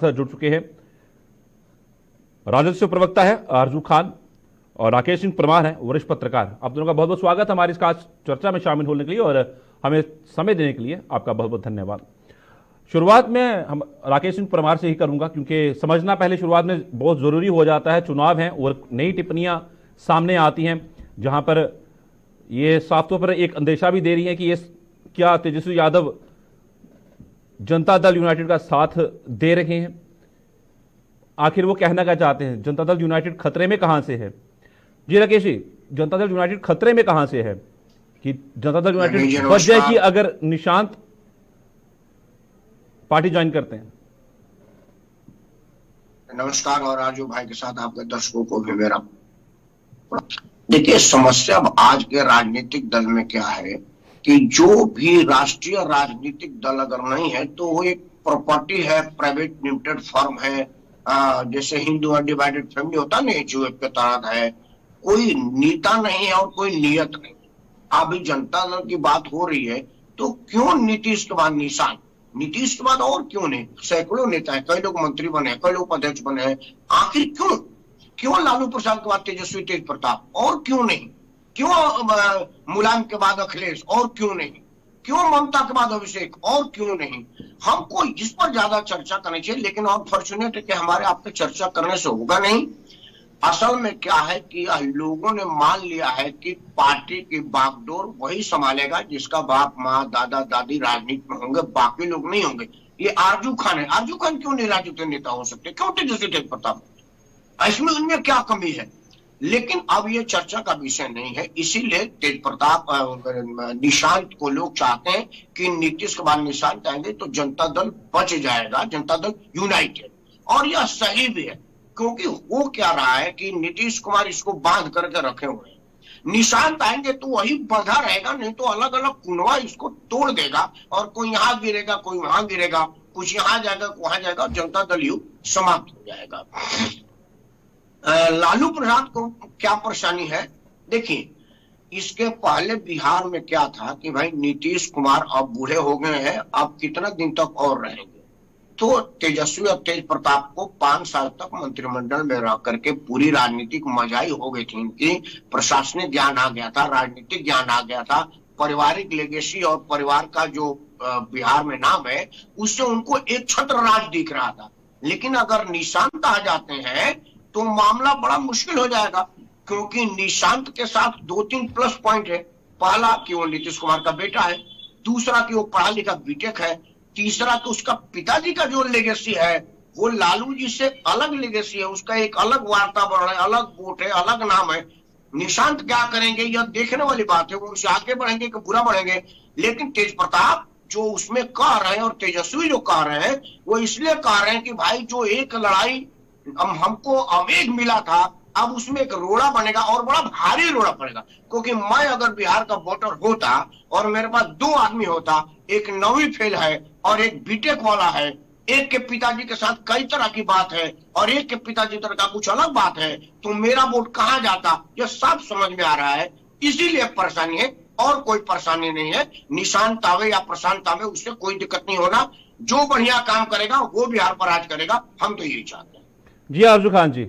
साथ जुड़ चुके हैं। राजद से प्रवक्ता है आरजू खान और राकेश सिंह परमार हैं वरिष्ठ पत्रकार। आप दोनों का बहुत बहुत स्वागत हमारी इस खास चर्चा में शामिल होने के लिए और हमें समय देने के लिए आपका बहुत बहुत धन्यवाद। शुरुआत में हम राकेश सिंह परमार से ही करूंगा, क्योंकि समझना पहले शुरुआत में बहुत ज़रूरी हो जाता है। चुनाव हैं और नई टिप्पणियां सामने आती हैं, जहां पर ये साफ तौर पर एक अंदेशा भी दे रही है कि ये क्या तेजस्वी यादव जनता दल यूनाइटेड का साथ दे रहे हैं। आखिर वो कहना क्या चाहते हैं? जनता दल यूनाइटेड खतरे में कहां से है? जी राकेश जी, जनता दल यूनाइटेड खतरे में कहां से है कि जनता दल यूनाइटेड बच जाएगी अगर निशांत पार्टी ज्वाइन करते हैं? नमस्कार, और राजू भाई के साथ आपके दर्शकों को भी मेरा। देखिए, समस्या आज के राजनीतिक दल में क्या है कि जो भी राष्ट्रीय राजनीतिक दल अगर नहीं है तो वो एक प्रॉपर्टी है, प्राइवेट लिमिटेड फर्म है, जैसे हिंदू अनडिवाइडेड फैमिली होता है ना, एचयूएफ के तहत है। कोई नेता नहीं है और कोई नियत नहीं। अभी जनता दल की बात हो रही है तो क्यों नीतीश के बाद निशांत, नीतीश के बाद और क्यों नहीं? सैकड़ों नेता है, कई लोग मंत्री बने, कई लोग अध्यक्ष बने हैं। आखिर क्यों क्यों लालू प्रसाद के बाद तेजस्वी तेज प्रताप, और क्यों नहीं? क्यों मुलायम के बाद अखिलेश, और क्यों नहीं? क्यों ममता के बाद अभिषेक, और क्यों नहीं? हमको इस पर ज्यादा चर्चा करनी चाहिए, लेकिन अनफॉर्चुनेट है कि हमारे आपके चर्चा करने से होगा नहीं। असल में क्या है कि लोगों ने मान लिया है कि पार्टी की बागडोर वही संभालेगा जिसका बाप माँ दादा दादी राजनीति में होंगे, बाकी लोग नहीं होंगे। ये आरजू खान है। आरजू खान क्यों नहीं राजनीतिक नेता हो सकते? क्यों तेजस्वी तेज प्रताप? इसमें उनमें क्या कमी है? लेकिन अब ये चर्चा का विषय नहीं है। इसीलिए तेज प्रताप निशांत को लोग चाहते हैं कि नीतीश के बाद निशांत आएंगे तो जनता दल बच जाएगा, जनता दल यूनाइटेड। और यह सही भी है, क्योंकि वो क्या रहा है कि नीतीश कुमार इसको बांध करके रखे हुए हैं। निशांत आएंगे तो वही बंधा रहेगा, नहीं तो अलग अलग कुनवा इसको तोड़ देगा और कोई यहाँ गिरेगा, कोई वहां गिरेगा, कुछ यहाँ जाएगा, वहां जाएगा, जनता दल यू समाप्त हो जाएगा। लालू प्रसाद को क्या परेशानी है? देखिए, इसके पहले बिहार में क्या था कि भाई नीतीश कुमार अब बूढ़े हो गए हैं, अब कितना दिन तक और रहेंगे? तो तेजस्वी और तेज प्रताप को 5 साल तक मंत्रिमंडल में रह करके पूरी राजनीतिक मजाई हो गई थी इनकी। प्रशासनिक ज्ञान आ गया था, राजनीतिक ज्ञान आ गया था, पारिवारिक लेगेसी और परिवार का जो बिहार में नाम है उससे उनको एक छत्र राज दिख रहा था। लेकिन अगर निशांत आ जाते हैं तो मामला बड़ा मुश्किल हो जाएगा, क्योंकि निशांत के साथ 2-3 प्लस पॉइंट है। पहला कि वो नीतीश कुमार का बेटा है, दूसरा कि वो पढ़ा लिखा बीटेक है, तीसरा कि उसका पिताजी का जो लेगेसी है वो लालू जी से अलग लेगेसी है, उसका एक अलग वार्तावरण है, अलग वोट है, अलग नाम है। निशांत क्या करेंगे यह देखने वाली बात है, वो उनसे आगे बढ़ेंगे कि बुरा बढ़ेंगे। लेकिन तेज प्रताप जो उसमें कह रहे हैं और तेजस्वी जो कह रहे हैं वो इसलिए कह रहे हैं कि भाई जो एक लड़ाई हमको आवेग मिला था, अब उसमें एक रोड़ा बनेगा और बड़ा भारी रोड़ा पड़ेगा। क्योंकि मैं अगर बिहार का वोटर होता और मेरे पास 2 आदमी होता, एक 9वीं फेल है और एक बीटेक वाला है, एक के पिताजी के साथ कई तरह की बात है और एक के पिताजी तरह का कुछ अलग बात है, तो मेरा वोट कहां जाता, यह सब समझ में आ रहा है। इसीलिए परेशानी है और कोई परेशानी नहीं है। निशांत आवे या प्रशांत आवे उससे कोई दिक्कत नहीं होना। जो बढ़िया काम करेगा वो बिहार पर राज करेगा, हम तो यही चाहते हैं। जी आरजू खान जी।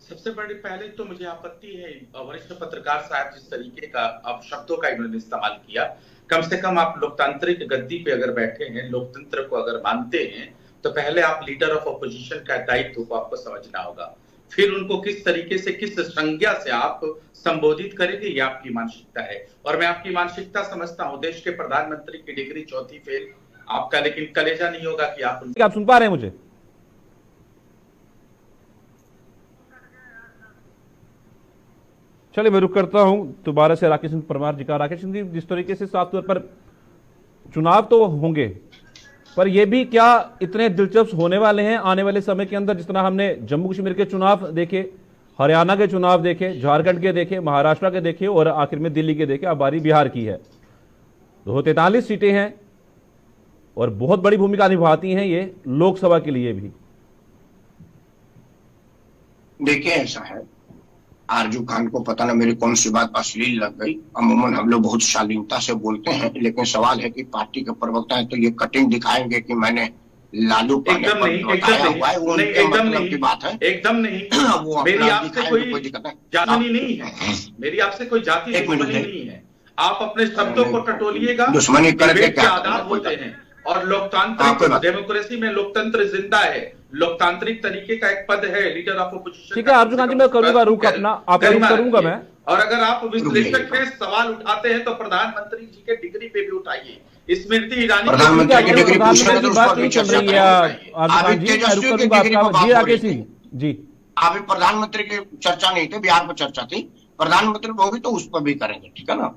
सबसे बड़ी पहले तो मुझे आपत्ति है वरिष्ठ पत्रकार साहब जिस तरीके का अब शब्दों का इन्होंने इस्तेमाल किया। कम से कम आप लोकतांत्रिक गद्दी पे अगर बैठे हैं, लोकतंत्र को अगर मानते हैं, तो पहले आप लीडर ऑफ अपोजिशन का दायित्व को आपको समझना होगा। फिर उनको किस तरीके से, किस संज्ञा से आप संबोधित करेंगे, ये आपकी मानसिकता है। और मैं आपकी मानसिकता समझता हूँ। देश के प्रधानमंत्री की डिग्री 4थी फेल आपका, लेकिन कलेजा नहीं होगा कि आप सुन पा रहे हैं मुझे? चलिए मैं रुक करता हूं दोबारा से राकेश सिंह परमार जी का। राकेश सिंह जी, जिस तरीके से साफ तौर पर चुनाव तो होंगे, पर यह भी क्या इतने दिलचस्प होने वाले हैं आने वाले समय के अंदर? जिस तरह हमने जम्मू कश्मीर के चुनाव देखे, हरियाणा के चुनाव देखे, झारखंड के देखे, महाराष्ट्र के देखे और आखिर में दिल्ली के देखे, अब बारी बिहार की है। 243 सीटें हैं और बहुत बड़ी भूमिका निभाती हैं ये लोकसभा के लिए भी। देखिए, ऐसा है, आरजू खान को पता ना मेरी कौन सी बात अश्लील लग गई। अमूमन हम लोग बहुत शालीनता से बोलते हैं, लेकिन सवाल है कि पार्टी के प्रवक्ता है तो ये कटिंग दिखाएंगे कि मैंने लालू पाने एकदम पर नहीं, बताया हुआ है, वो नहीं, उनके एकदम मतलब नहीं, की बात है। एकदम नहीं। वो मेरी अपना आपसे दिखाएंगे, कोई कोई दिक्कत नहीं। जाति नहीं है, मेरी आपसे कोई जाति एक मिनट दुश्मनी नहीं है। आप अपने शब्दों को टटोलिएगा, दुश्मनी करके डिबेट के क्या आदाब करना, कोई होते बात हैं। नहीं। और कोई लोकतांत्रिक बात डेमोक्रेसी में लोकतंत्र जिंदा है। लोकतांत्रिक तरीके का एक पद है लीडर ऑफ ओपोजिशन। ठीक है अर्जुन खान जी, मैं करूंगा रुख अपना, आपका रुख करूंगा मैं। और अगर आप विश्लेषक हैं, सवाल उठाते हैं तो प्रधानमंत्री जी के डिग्री पे भी उठाइए। स्मृति ईरानी प्रधानमंत्री की डिग्री पूछने की बात नहीं चल रही है अर्जुन खान जी, मैं रुख करूंगा आपका। जी राकेश सिंह जी, अभी प्रधानमंत्री की चर्चा नहीं थी, बिहार में चर्चा थी, प्रधानमंत्री होगी तो उस पर भी करेंगे, ठीक है ना,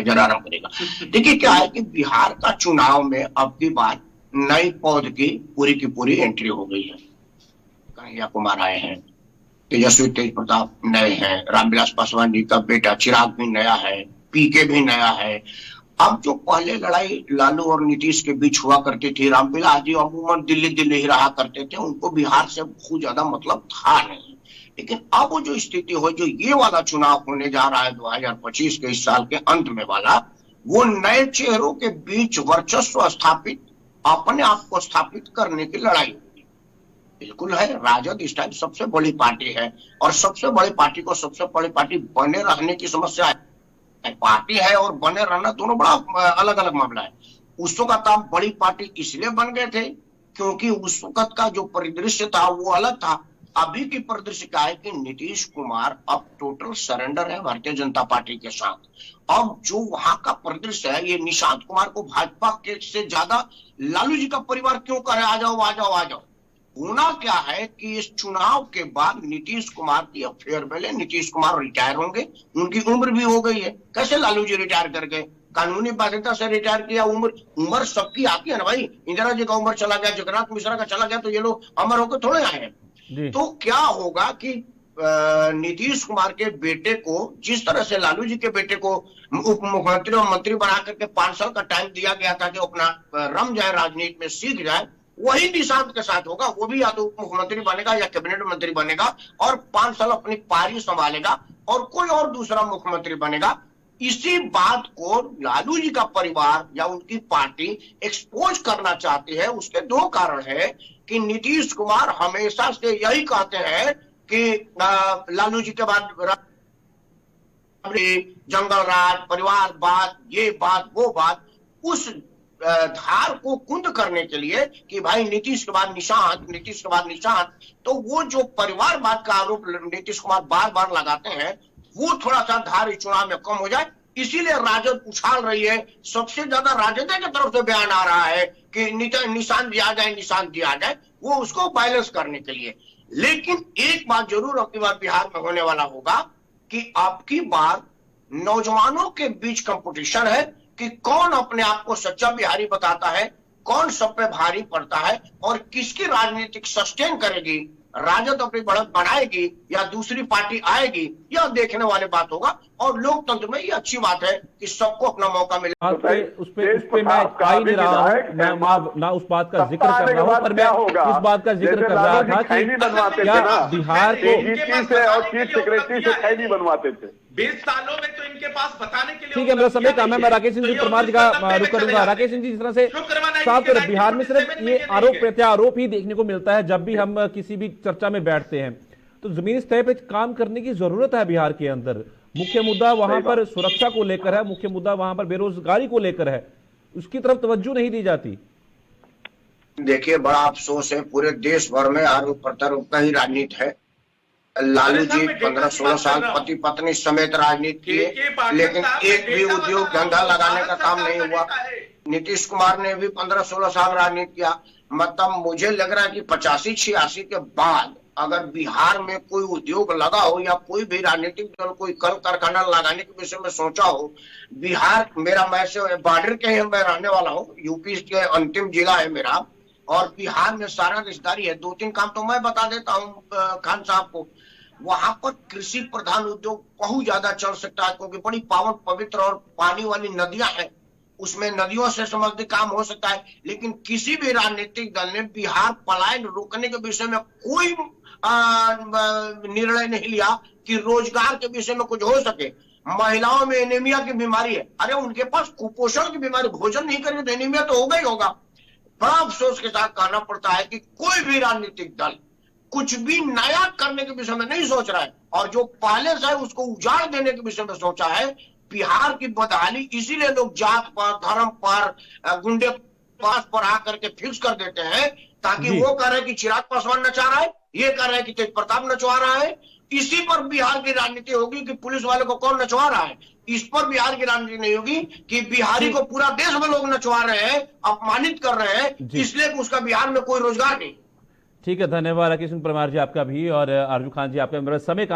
जरा आराम करेगा। देखिए क्या है कि बिहार का चुनाव में अब की बार नई पौध की पूरी एंट्री हो गई है। कन्हैया कुमार आए हैं, तेजस्वी तेज प्रताप नए हैं, रामविलास पासवान जी का बेटा चिराग भी नया है, पीके भी नया है। अब जो पहले लड़ाई लालू और नीतीश के बीच हुआ करती थी, रामविलास जी अमूमन दिल्ली ही रहा करते थे, उनको बिहार से बहुत ज्यादा मतलब था नहीं। लेकिन अब वो जो स्थिति हो, जो ये वाला चुनाव होने जा रहा है 2025 के इस साल के अंत में वाला, वो नए चेहरों के बीच वर्चस्व स्थापित, अपने आप को स्थापित करने की लड़ाई होगी। बिल्कुल है, राजद इस टाइम सबसे बड़ी पार्टी है, और सबसे बड़ी पार्टी को सबसे बड़ी पार्टी बने रहने की समस्या है। पार्टी है और बने रहना दोनों बड़ा अलग अलग मामला है। उस वक्त आप बड़ी पार्टी इसलिए बन गए थे क्योंकि उस वक्त का जो परिदृश्य था वो अलग था। अभी की परिदृश्य क्या है कि नीतीश कुमार अब टोटल सरेंडर है भारतीय जनता पार्टी के साथ। अब जो वहां का परिदृश्य है, ये निशांत कुमार को भाजपा के से ज्यादा लालू जी का परिवार क्यों करे आ जाओ आ जाओ आ जाओ। होना क्या है कि इस चुनाव के बाद नीतीश कुमार की अब फेयरवेल है, नीतीश कुमार रिटायर होंगे, उनकी उम्र भी हो गई है। कैसे लालू जी रिटायर कर गए? कानूनी बाध्यता से रिटायर किया। उम्र सबकी आती है ना भाई, इंदिरा जी का उम्र चला गया, जगन्नाथ मिश्रा का चला गया, तो ये लोग अमर होकर थोड़े आए हैं। तो क्या होगा कि नीतीश कुमार के बेटे को जिस तरह से लालू जी के बेटे को उप मुख्यमंत्री और मंत्री बना करके 5 साल का टाइम दिया गया था कि अपना रम जाए, राजनीति में सीख जाए, वही निशांत के साथ होगा। वो भी या तो उप मुख्यमंत्री बनेगा या कैबिनेट मंत्री बनेगा और 5 साल अपनी पारी संभालेगा और कोई और दूसरा मुख्यमंत्री बनेगा। इसी बात को लालू जी का परिवार या उनकी पार्टी एक्सपोज करना चाहती है। उसके 2 कारण है कि नीतीश कुमार हमेशा से यही कहते हैं कि लालू जी के बाद जंगल राज, परिवारवाद, ये बात वो बात, उस धार को कुंद करने के लिए कि भाई नीतीश के बाद निशांत, नीतीश के बाद निशांत, तो वो जो परिवारवाद का आरोप नीतीश कुमार बार बार लगाते हैं, वो थोड़ा सा धार इस चुनाव में कम हो जाए, इसीलिए राजद उछाल रही है। सबसे ज्यादा राजद की तरफ से बयान आ रहा है कि निशांत दिया जाए, निशांत दिया जाए, वो उसको बैलेंस करने के लिए। लेकिन एक बात जरूर अब की बार बिहार में होने वाला होगा कि अब की बार नौजवानों के बीच कंपटीशन है कि कौन अपने आप को सच्चा बिहारी बताता है, कौन सब पे भारी पड़ता है और किसकी राजनीतिक सस्टेन करेगी, राजद अपनी बढ़त बढ़ाएगी या दूसरी पार्टी आएगी, यह देखने वाली बात होगा। और लोकतंत्र में ये अच्छी बात है कि सबको अपना मौका मिले। उस पे मैं आ ही नहीं रहा हूँ, मैं ना उस बात का जिक्र कर रहा हूँ, पर मैं इस बात का जिक्र कर रहा था कि क्या बिहार को और चीफ सेक्रेटरी से खैनी बनवाते थे 20 सालों में, तो इनके पास बताने के लिए। ठीक है, मेरा समय कम है, मैं राकेश सिंह जी परमार जी का रुख करूंगा। राकेश सिंह जी, जिस तरह से साफ तौर बिहार में सिर्फ ये आरोप प्रत्यारोप ही देखने को मिलता है जब भी हम किसी भी चर्चा में बैठते हैं, तो जमीनी स्तर पर काम करने की जरूरत है बिहार के अंदर। मुख्य मुद्दा वहां पर सुरक्षा को लेकर है, मुख्य मुद्दा वहां पर बेरोजगारी को लेकर है, उसकी तरफ तवज्जो नहीं दी जाती। देखिए, बड़ा अफसोस है, पूरे देश भर में आरोप प्रत्यारोप का ही राजनीति है। लालू जी 15-16 साल पति पत्नी समेत राजनीति किए, लेकिन एक भी उद्योग धंधा लगाने का काम नहीं हुआ। नीतीश कुमार ने भी 15-16 साल राजनीति किया। मतलब मुझे लग रहा है कि 85-86 के बाद अगर बिहार में कोई उद्योग लगा हो या कोई भी राजनीतिक दल कोई कल कारखाना लगाने के विषय में सोचा हो, बिहार, मेरा मैं बॉर्डर के ही मैं रहने वाला हूँ, यूपी के अंतिम जिला है मेरा, और बिहार में सारा रिश्तेदारी है। 2-3 काम तो मैं बता देता हूँ खान साहब को। वहां पर कृषि प्रधान उद्योग बहुत ज्यादा चल सकता है क्योंकि बड़ी पावन पवित्र और पानी वाली नदियां हैं, उसमें नदियों से संबंधित काम हो सकता है। लेकिन किसी भी राजनीतिक दल ने बिहार पलायन रोकने के विषय में कोई निर्णय नहीं लिया कि रोजगार के विषय में कुछ हो सके। महिलाओं में एनीमिया की बीमारी है, अरे उनके पास कुपोषण की बीमारी, भोजन नहीं करेंगे तो एनीमिया तो होगा ही होगा। बड़ा अफसोस के साथ कहना पड़ता है कि कोई भी राजनीतिक दल कुछ भी नया करने के विषय में नहीं सोच रहा है, और जो पहले से है उसको उजाड़ देने के विषय में सोचा है। बिहार की बदहाली इसीलिए लोग जात पर, धर्म पर, गुंडे पास पर आकर के फिक्स कर देते हैं, ताकि वो कह रहे हैं कि चिराग पासवान नचा रहा है, ये कह रहे हैं कि तेज प्रताप नचवा रहा है। इसी पर बिहार की राजनीति होगी कि पुलिस वाले को कौन नचवा रहा है। इस पर बिहार की राजनीति नहीं होगी कि बिहारी को पूरा देश में लोग नचवा रहे हैं, अपमानित कर रहे हैं, इसलिए कि उसका बिहार में कोई रोजगार नहीं। ठीक है, धन्यवाद राकेश सिंह परमार जी आपका भी, और आरजू खान जी आपका। मेरा समय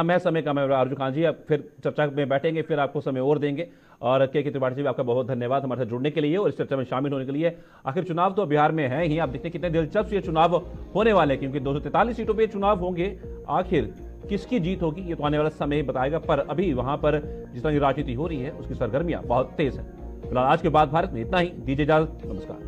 कम है आरजू खान जी, अब फिर चर्चा में बैठेंगे, फिर आपको समय और देंगे। और के त्रिपाठी जी आपका बहुत धन्यवाद हमारे साथ जुड़ने के लिए और इस चर्चा में शामिल होने के लिए। आखिर चुनाव तो बिहार में है ही, आप देखते हैं कितने दिलचस्प ये चुनाव होने वाले हैं, क्योंकि 243 सीटों पर चुनाव होंगे। आखिर किसकी जीत होगी ये तो आने वाला समय ही बताएगा, पर अभी वहां पर जिस तरह की राजनीति हो रही है उसकी सरगर्मियां बहुत तेज है। फिलहाल आज के बाद भारत में इतना ही, दीजिए इजाजत, नमस्कार।